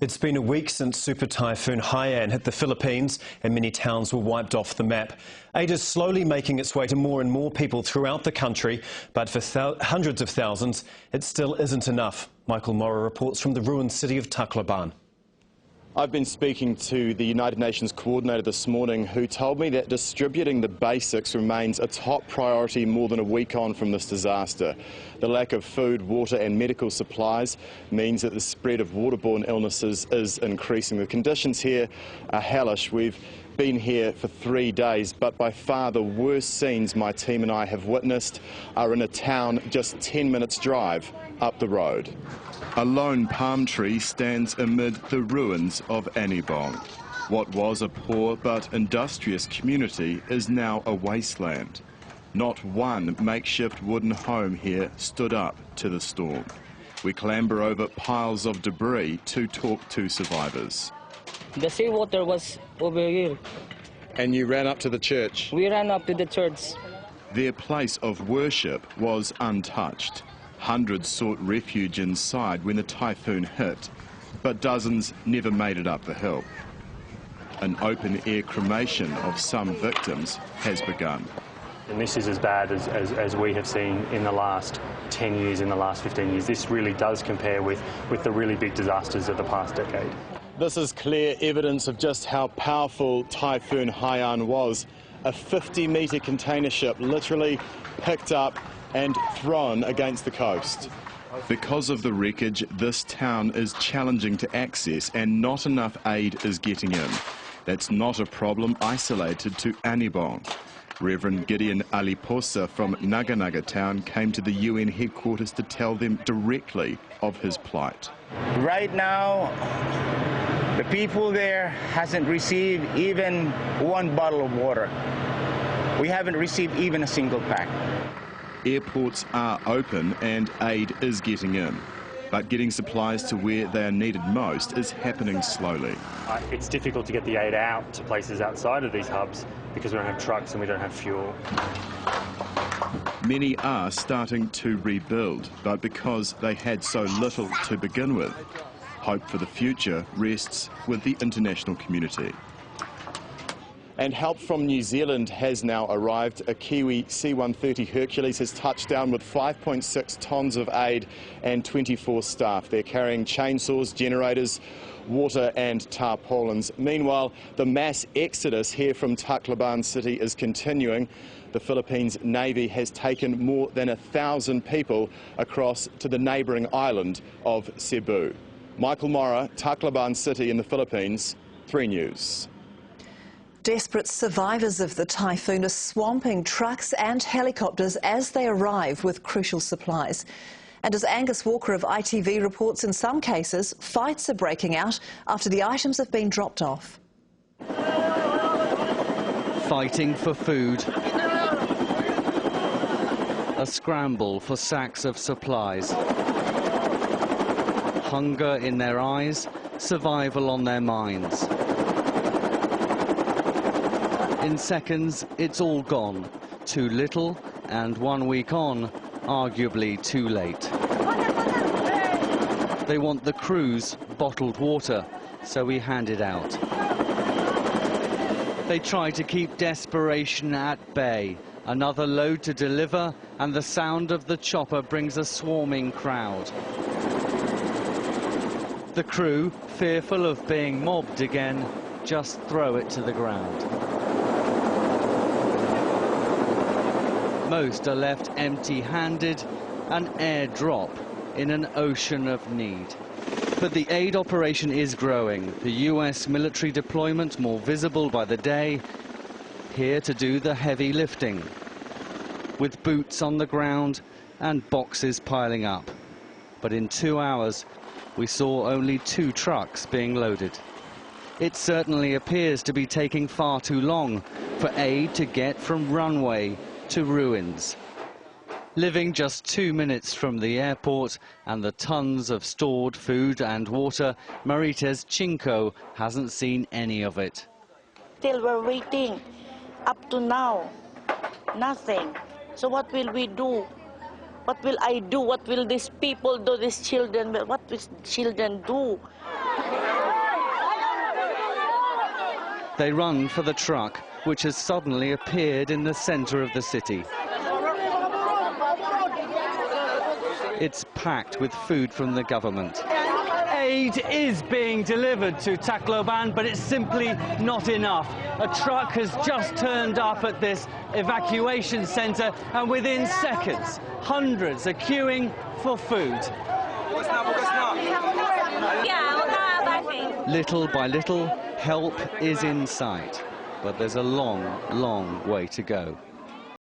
It's been a week since Super Typhoon Haiyan hit the Philippines and many towns were wiped off the map. Aid is slowly making its way to more and more people throughout the country, but for hundreds of thousands, it still isn't enough. Michael Morrow reports from the ruined city of Tacloban. I've been speaking to the United Nations coordinator this morning who told me that distributing the basics remains a top priority more than a week on from this disaster. The lack of food, water and medical supplies means that the spread of waterborne illnesses is increasing. The conditions here are hellish. We've been here for 3 days, but by far the worst scenes my team and I have witnessed are in a town just 10 minutes drive up the road. A lone palm tree stands amid the ruins of Anibong. What was a poor but industrious community is now a wasteland. Not one makeshift wooden home here stood up to the storm. We clamber over piles of debris to talk to survivors. The seawater was over here. And you ran up to the church? We ran up to the church. Their place of worship was untouched. Hundreds sought refuge inside when the typhoon hit, but dozens never made it up the hill. An open-air cremation of some victims has begun. And this is as bad as we have seen in the last 10 years, in the last 15 years. This really does compare with the really big disasters of the past decade. This is clear evidence of just how powerful Typhoon Haiyan was. A 50-metre container ship literally picked up and thrown against the coast. Because of the wreckage, this town is challenging to access and not enough aid is getting in. That's not a problem isolated to Anibong. Reverend Gideon Aliposa from Naganaga town came to the UN headquarters to tell them directly of his plight. Right now, the people there hasn't received even one bottle of water. We haven't received even a single pack. Airports are open and aid is getting in, but getting supplies to where they are needed most is happening slowly. It's difficult to get the aid out to places outside of these hubs because we don't have trucks and we don't have fuel. Many are starting to rebuild, but because they had so little to begin with, hope for the future rests with the international community. And help from New Zealand has now arrived. A Kiwi C-130 Hercules has touched down with 5.6 tonnes of aid and 24 staff. They're carrying chainsaws, generators, water and tarpaulins. Meanwhile, the mass exodus here from Tacloban city is continuing. The Philippines Navy has taken more than 1,000 people across to the neighbouring island of Cebu. Michael Morrow, Tacloban city in the Philippines, 3 News. Desperate survivors of the typhoon are swamping trucks and helicopters as they arrive with crucial supplies. And as Angus Walker of ITV reports, in some cases, fights are breaking out after the items have been dropped off. Fighting for food. A scramble for sacks of supplies. Hunger in their eyes, survival on their minds. In seconds, it's all gone. Too little, and 1 week on, arguably too late. They want the crew's bottled water, so we hand it out. They try to keep desperation at bay. Another load to deliver, and the sound of the chopper brings a swarming crowd. The crew, fearful of being mobbed again, just throw it to the ground. Most are left empty-handed, an airdrop in an ocean of need. But the aid operation is growing, the US military deployment more visible by the day, here to do the heavy lifting, with boots on the ground and boxes piling up. But in 2 hours, we saw only 2 trucks being loaded. It certainly appears to be taking far too long for aid to get from runway to ruins. Living just 2 minutes from the airport and the tons of stored food and water, Marites Chinko hasn't seen any of it. Still we're waiting. Up to now, nothing. So what will we do? What will I do? What will these people do, these children? What will children do? They run for the truck, which has suddenly appeared in the centre of the city. It's packed with food from the government. Aid is being delivered to Tacloban, but it's simply not enough. A truck has just turned up at this evacuation centre, and within seconds, hundreds are queuing for food. Little by little, help is in sight, but there's a long, long way to go.